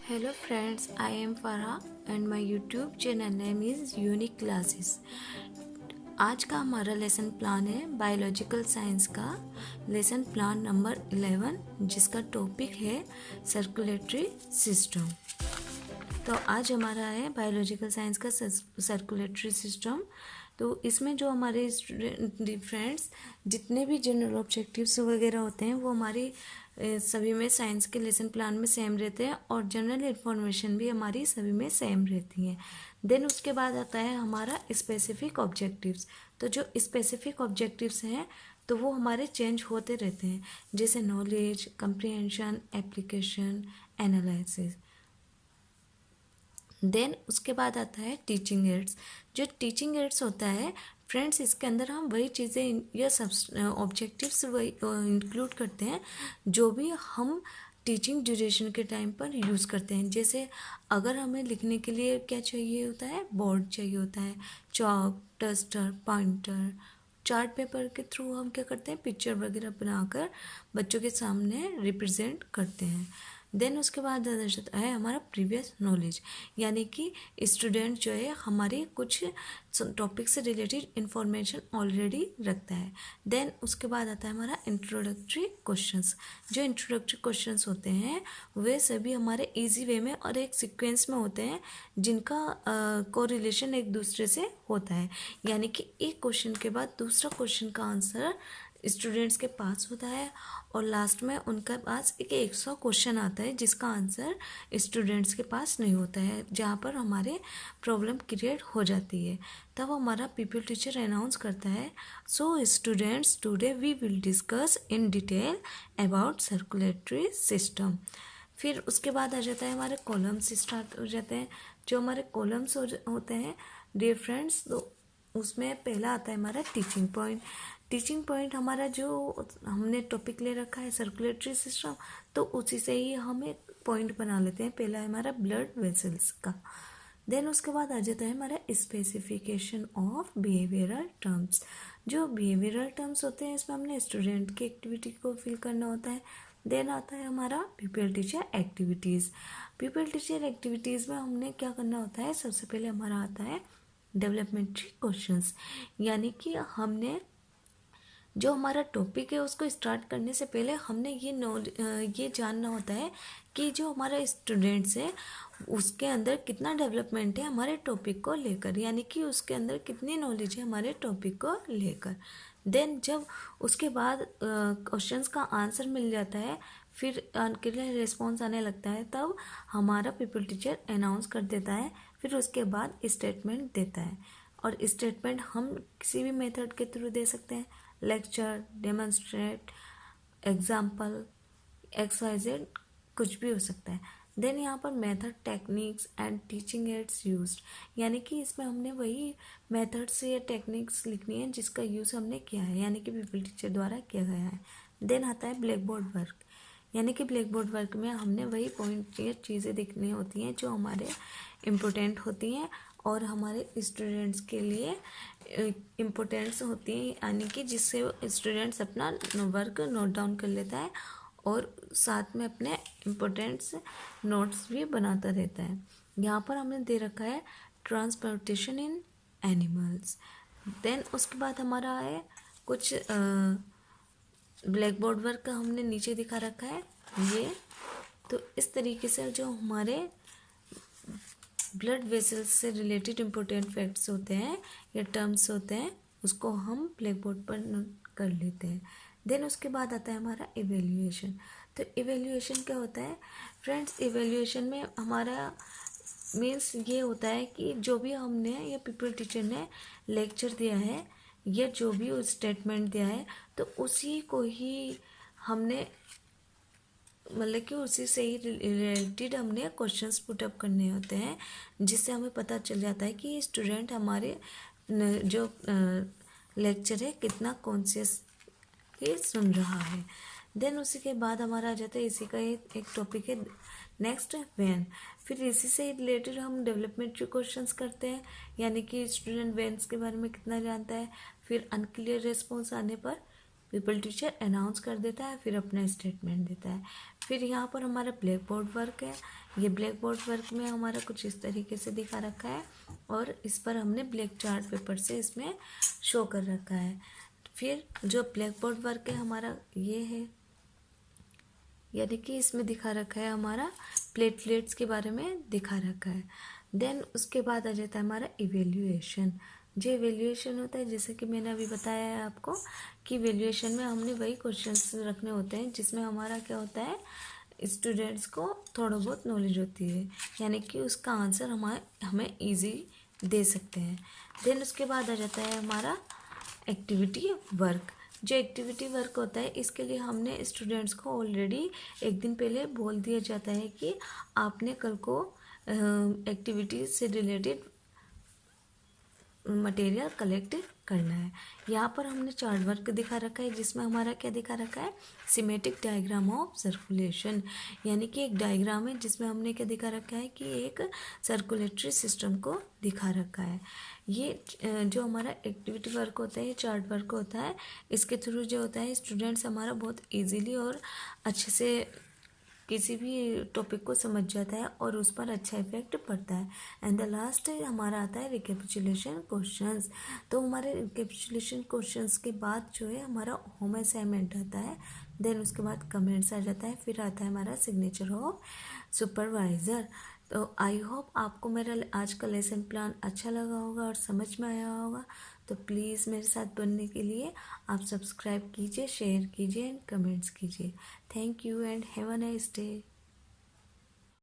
Hello friends, I am Farah and my YouTube channel name is Unique Classes। आज का हमारा lesson plan है biological science का lesson plan number 11 जिसका topic है सर्कुलेटरी सिस्टम। तो आज हमारा है बायोलॉजिकल साइंस का सर्कुलेटरी सिस्टम। तो इसमें जो हमारे स्टूडेंट फ्रेंड्स जितने भी जनरल ऑब्जेक्टिव्स वगैरह होते हैं वो हमारी सभी में साइंस के लेसन प्लान में सेम रहते हैं और जनरल इन्फॉर्मेशन भी हमारी सभी में सेम रहती है। देन उसके बाद आता है हमारा स्पेसिफिक ऑब्जेक्टिव्स। तो जो स्पेसिफिक ऑब्जेक्टिव्स हैं तो वो हमारे चेंज होते रहते हैं, जैसे knowledge, comprehension, application, analysis. Then उसके बाद आता है टीचिंग एड्स। जो टीचिंग एड्स होता है फ्रेंड्स, इसके अंदर हम वही चीज़ें या सब ऑब्जेक्टिव्स वही इंक्लूड करते हैं जो भी हम टीचिंग ड्यूरेशन के टाइम पर यूज़ करते हैं। जैसे अगर हमें लिखने के लिए क्या चाहिए होता है, बोर्ड चाहिए होता है, chalk, duster, pointer, chart paper के थ्रू हम क्या करते हैं, पिक्चर वगैरह बनाकर बच्चों के सामने रिप्रेजेंट करते हैं। देन उसके बाद आ जाता है हमारा प्रीवियस नॉलेज, यानी कि स्टूडेंट जो है हमारे कुछ टॉपिक से रिलेटेड इंफॉर्मेशन ऑलरेडी रखता है। देन उसके बाद आता है हमारा इंट्रोडक्टरी क्वेश्चंस। जो इंट्रोडक्टरी क्वेश्चंस होते हैं वे सभी हमारे इजी वे में और एक सीक्वेंस में होते हैं जिनका कोरिलेशन एक दूसरे से होता है, यानी कि एक क्वेश्चन के बाद दूसरा क्वेश्चन का आंसर स्टूडेंट्स के पास होता है और लास्ट में उनके पास एक 100 क्वेश्चन आता है जिसका आंसर स्टूडेंट्स के पास नहीं होता है, जहाँ पर हमारे प्रॉब्लम क्रिएट हो जाती है। तब हमारा पीपल टीचर अनाउंस करता है, so students today we will discuss in detail about circulatory system. फिर उसके बाद आ जाता है हमारे कॉलम्स स्टार्ट हो जाते हैं। जो हमारे कॉलम्स होते हैं डियर फ्रेंड्स, तो उसमें पहला आता है हमारा टीचिंग पॉइंट। टीचिंग पॉइंट हमारा जो हमने टॉपिक ले रखा है सर्कुलेटरी सिस्टम, तो उसी से ही हम एक पॉइंट बना लेते हैं। पहला है हमारा ब्लड वेसल्स का। देन उसके बाद आ जाता है हमारा स्पेसिफिकेशन ऑफ बिहेवियरल टर्म्स। जो बिहेवियरल टर्म्स होते हैं इसमें हमने स्टूडेंट की एक्टिविटी को फिल करना होता है। देन आता है हमारा people teacher activities. People teacher activities में हमने क्या करना होता है, सबसे पहले हमारा आता है डेवलपमेंट्री क्वेश्चंस, यानी कि हमने जो हमारा टॉपिक है उसको स्टार्ट करने से पहले हमने ये जानना होता है कि जो हमारा स्टूडेंट्स है उसके अंदर कितना डेवलपमेंट है हमारे टॉपिक को लेकर, यानी कि उसके अंदर कितनी नॉलेज है हमारे टॉपिक को लेकर। देन जब उसके बाद क्वेश्चंस का आंसर मिल जाता है, फिर के लिए रिस्पॉन्स आने लगता है, तब हमारा पीपल टीचर अनाउंस कर देता है। फिर उसके बाद स्टेटमेंट देता है, और स्टेटमेंट हम किसी भी मेथड के थ्रू दे सकते हैं, लेक्चर, डेमोन्स्ट्रेट, एग्जाम्पल, एक्सवाइजेड, कुछ भी हो सकता है। देन यहाँ पर method, techniques and teaching ads used, यानी कि इसमें हमने वही मेथड्स या टेक्निक्स लिखनी है जिसका यूज़ हमने किया है, यानी कि पीपल टीचर द्वारा किया गया है। देन आता है ब्लैक बोर्ड वर्क, यानी कि ब्लैक बोर्ड वर्क में हमने वही पॉइंट या चीज़ें दिखनी होती हैं जो हमारे इम्पोर्टेंट होती हैं और हमारे स्टूडेंट्स के लिए इम्पोर्टेंट्स होती हैं, यानी कि जिससे स्टूडेंट्स अपना वर्क नोट डाउन कर लेता है और साथ में अपने इम्पोर्टेंट्स नोट्स भी बनाता रहता है। यहाँ पर हमने दे रखा है ट्रांसपोर्टेशन इन एनिमल्स। देन उसके बाद हमारा है कुछ ब्लैक बोर्ड वर्क का हमने नीचे दिखा रखा है ये। तो इस तरीके से जो हमारे ब्लड वेसल्स से रिलेटेड इम्पोर्टेंट फैक्ट्स होते हैं या टर्म्स होते हैं उसको हम ब्लैक बोर्ड पर नोट कर लेते हैं। देन उसके बाद आता है हमारा इवेल्युएशन। तो इवेल्युएशन क्या होता है फ्रेंड्स, इवेल्युएशन में हमारा मीन्स ये होता है कि जो भी हमने या पीपल टीचर ने लेक्चर दिया है या जो भी स्टेटमेंट दिया है तो उसी को ही हमने मतलब कि उसी से ही रिलेटेड हमने क्वेश्चंस पुटअप करने होते हैं, जिससे हमें पता चल जाता है कि स्टूडेंट हमारे जो लेक्चर है कितना कॉन्शियसली सुन रहा है। देन उसी के बाद हमारा आ जाता है इसी का एक टॉपिक है नेक्स्ट वैन। फिर इसी से रिलेटेड हम डेवलपमेंट्री क्वेश्चंस करते हैं, यानी कि स्टूडेंट वैन्स के बारे में कितना जानता है। फिर अनक्लियर रिस्पॉन्स आने पर पीपल टीचर अनाउंस कर देता है, फिर अपना स्टेटमेंट देता है। फिर यहाँ पर हमारा ब्लैक बोर्ड वर्क है। ये ब्लैक बोर्ड वर्क में हमारा कुछ इस तरीके से दिखा रखा है और इस पर हमने ब्लैक चार्ट पेपर से इसमें शो कर रखा है। फिर जो ब्लैक बोर्ड वर्क है हमारा ये है, यानी कि इसमें दिखा रखा है हमारा प्लेटलेट्स के बारे में दिखा रखा है। देन उसके बाद आ जाता है हमारा इवेल्युएशन। जो इवेल्युएशन होता है, जैसे कि मैंने अभी बताया है आपको कि इवेल्युएशन में हमने वही क्वेश्चंस रखने होते हैं जिसमें हमारा क्या होता है, स्टूडेंट्स को थोड़ा बहुत नॉलेज होती है, यानी कि उसका आंसर हमें ईजी दे सकते हैं। देन उसके बाद आ जाता है हमारा एक्टिविटी वर्क। जो एक्टिविटी वर्क होता है इसके लिए हमने स्टूडेंट्स को ऑलरेडी एक दिन पहले बोल दिया जाता है कि आपने कल को एक्टिविटीज से रिलेटेड मटेरियल कलेक्ट करना है। यहाँ पर हमने चार्ट वर्क दिखा रखा है जिसमें हमारा क्या दिखा रखा है, सिमेटिक डायग्राम ऑफ सर्कुलेशन, यानी कि एक डायग्राम है जिसमें हमने क्या दिखा रखा है कि एक सर्कुलेटरी सिस्टम को दिखा रखा है। ये जो हमारा एक्टिविटी वर्क होता है, चार्ट वर्क होता है, इसके थ्रू जो होता है स्टूडेंट्स हमारा बहुत ईजीली और अच्छे से किसी भी टॉपिक को समझ जाता है और उस पर अच्छा इफेक्ट पड़ता है। एंड द लास्ट हमारा आता है रिकेपिचुलेशन क्वेश्चंस। तो हमारे रिकेपिचुलेशन क्वेश्चंस के बाद जो है हमारा होम असाइनमेंट आता है, देन उसके बाद कमेंट्स आ जाता है, फिर आता है हमारा सिग्नेचर ऑफ सुपरवाइज़र। तो आई होप आपको मेरा आज का लेसन प्लान अच्छा लगा होगा और समझ में आया होगा। तो प्लीज़ मेरे साथ बनने के लिए आप सब्सक्राइब कीजिए, शेयर कीजिए एंड कमेंट्स कीजिए। Thank you and have a nice day.